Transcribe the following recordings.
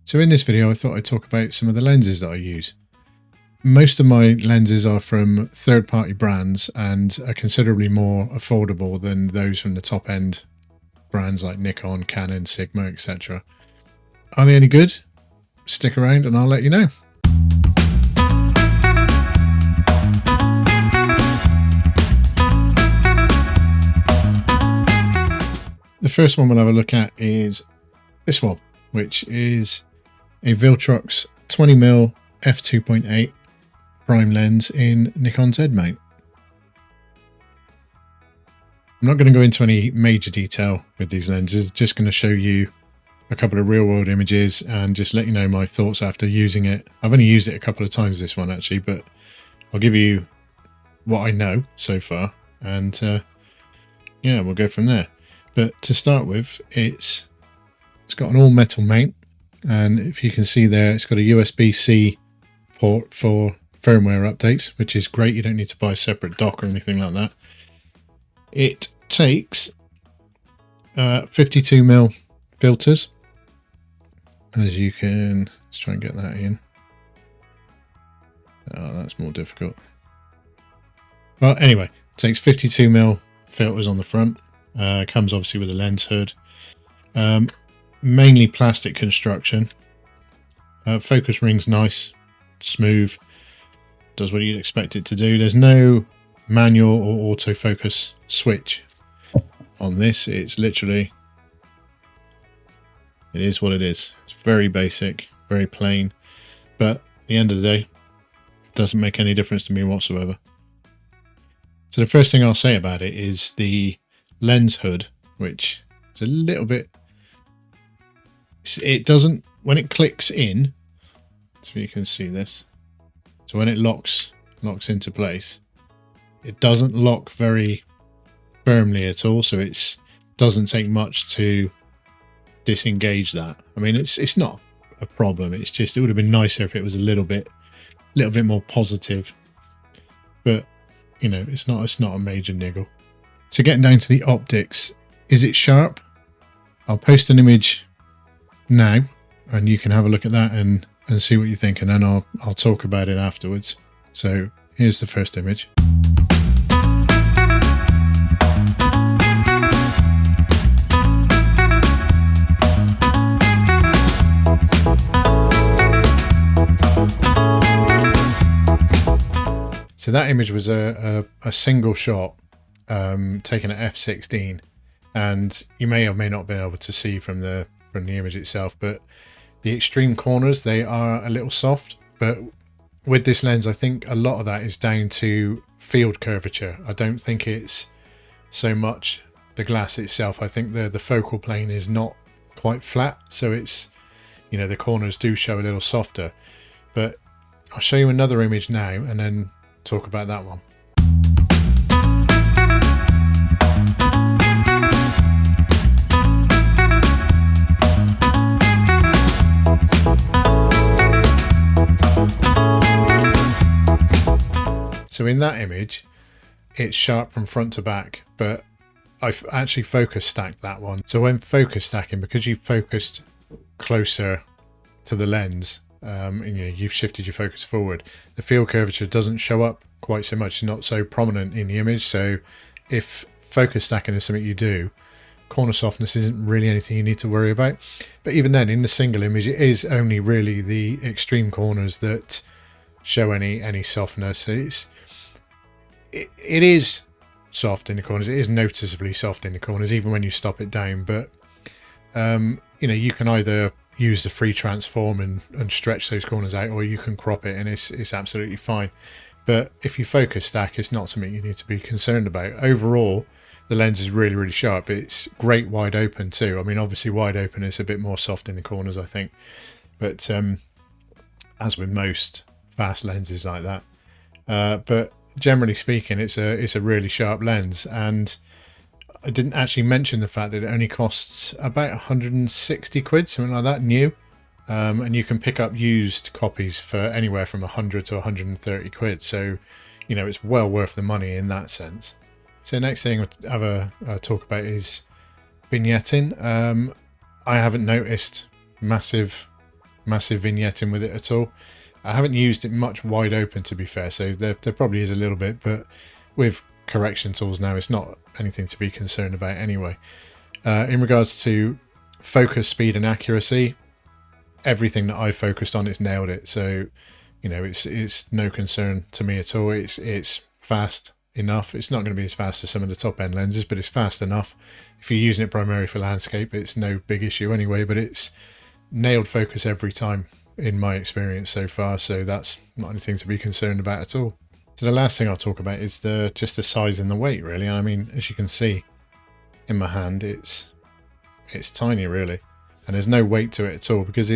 So in this video I thought I'd talk about some of the lenses that I use. Most of my lenses are from third-party brands and are considerably more affordable than those from the top-end brands like Nikon, Canon, Sigma, etc. Are they any good? Stick around and I'll let you know. The first one we'll have a look at is this one, which is a Viltrox 20mm F2.8 prime lens in Nikon Z mount. I'm not going to go into any major detail with these lenses, just going to show you a couple of real world images and just let you know my thoughts after using it. I've only used it a couple of times, this one actually, but I'll give you what I know so far and yeah, we'll go from there. But to start with, it's got an all metal mount, and if you can see there, it's got a USB-C port for firmware updates, which is great. You don't need to buy a separate dock or anything like that. It takes 52mm filters, as you can. Let's try and get that in. Oh, that's more difficult. Well, anyway, it takes 52mm filters on the front. Comes obviously with a lens hood. Mainly plastic construction. Focus ring's nice, smooth, does what you'd expect it to do. There's no manual or autofocus switch on this. It's literally, it is what it is. It's very basic, very plain, but at the end of the day, it doesn't make any difference to me whatsoever. So the first thing I'll say about it is the lens hood, which is a little bit, it doesn't, when it clicks in, so you can see this, so when it locks into place, it doesn't lock very firmly at all, so it doesn't take much to disengage that. I mean, it's not a problem, it's just, it would have been nicer if it was a little bit more positive, but you know, it's not a major niggle. So getting down to the optics, is it sharp? I'll post an image now and you can have a look at that and see what you think, and then I'll talk about it afterwards. So here's the first image. So that image was a single shot taken at f/16, and you may or may not be able to see from the image itself, but the extreme corners, they are a little soft. But with this lens, I think a lot of that is down to field curvature. I don't think it's so much the glass itself. I think the focal plane is not quite flat, so it's, you know, the corners do show a little softer. But I'll show you another image now and then talk about that one. So in that image, it's sharp from front to back, but I've actually focus stacked that one. So when focus stacking, because you've focused closer to the lens, and, you know, you've shifted your focus forward, the field curvature doesn't show up quite so much. It's not so prominent in the image. So if focus stacking is something you do, corner softness isn't really anything you need to worry about. But even then, in the single image, it is only really the extreme corners that show any softness. It is soft in the corners. It is noticeably soft in the corners, even when you stop it down. But you know, you can either use the free transform and stretch those corners out, or you can crop it and it's absolutely fine. But if you focus stack, it's not something you need to be concerned about. Overall, the lens is really, really sharp. It's great wide open too. I mean, obviously wide open is a bit more soft in the corners, I think. But as with most fast lenses like that. But generally speaking, it's a really sharp lens. And I didn't actually mention the fact that it only costs about 160 quid, something like that, new. And you can pick up used copies for anywhere from 100 to 130 quid. So, you know, it's well worth the money in that sense. So next thing I'll have a talk about is vignetting. I haven't noticed massive massive vignetting with it at all. I haven't used it much wide open, to be fair, so there probably is a little bit, but with correction tools now, it's not anything to be concerned about anyway. In regards to focus, speed and accuracy, everything that I focused on, it's nailed it. So, you know, it's no concern to me at all. It's fast enough. It's not going to be as fast as some of the top end lenses, but it's fast enough. If you're using it primarily for landscape, it's no big issue anyway, but it's nailed focus every time in my experience so far, so that's not anything to be concerned about at all. So the last thing I'll talk about is just the size and the weight, really. I mean, as you can see in my hand, it's tiny, really, and there's no weight to it at all, because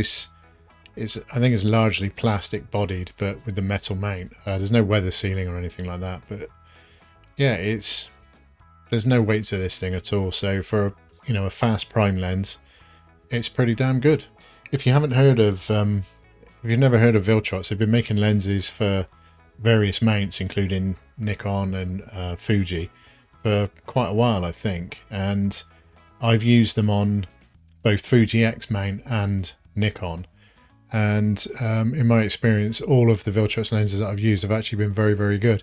I think it's largely plastic bodied, but with the metal mount. There's no weather sealing or anything like that, but yeah, there's no weight to this thing at all. So for, you know, a fast prime lens, it's pretty damn good. If you haven't heard of, if you've never heard of Viltrox, they've been making lenses for various mounts, including Nikon and Fuji, for quite a while, I think. And I've used them on both Fuji X mount and Nikon. And in my experience, all of the Viltrox lenses that I've used have actually been very, very good.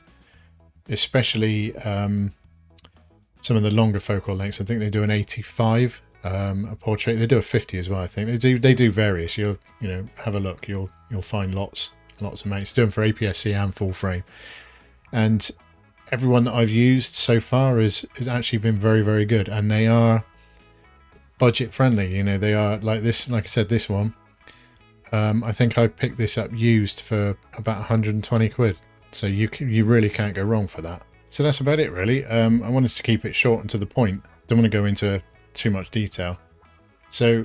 Especially some of the longer focal lengths. I think they do an 85. A portrait. They do a 50 as well. I think they do various. You'll have a look. You'll find lots of mounts. Do them for APS-C and full frame. And everyone that I've used so far has actually been very, very good. And they are budget friendly. You know, they are like this. Like I said, this one. I think I picked this up used for about 120 quid. So you really can't go wrong for that. So that's about it, really. I wanted to keep it short and to the point. Don't want to go into too much detail. So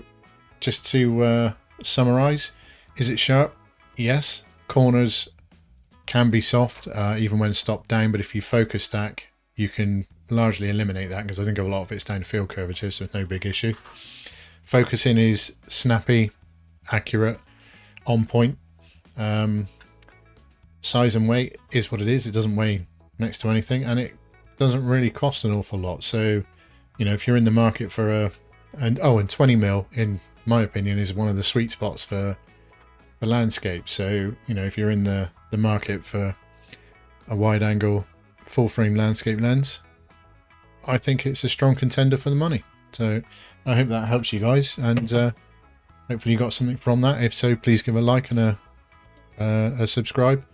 just to summarize, is it sharp? Yes. Corners can be soft even when stopped down, but if you focus stack, you can largely eliminate that, because I think a lot of it's down to field curvature, so it's no big issue. Focusing is snappy, accurate, on point. Size and weight is what it is. It doesn't weigh next to anything, and it doesn't really cost an awful lot. So, you know, if you're in the market for and 20mm, in my opinion, is one of the sweet spots for landscape. So, you know, if you're in the market for a wide angle full frame landscape lens, I think it's a strong contender for the money. So I hope that helps you guys, and hopefully you got something from that. If so, please give a like and a subscribe,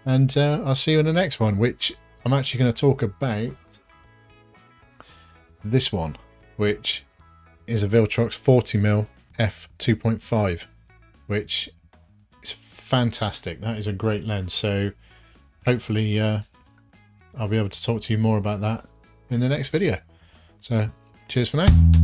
and I'll see you in the next one, which I'm actually going to talk about this one, which is a Viltrox 40mm f2.5, which is fantastic. That is a great lens. So hopefully I'll be able to talk to you more about that in the next video. So cheers for now.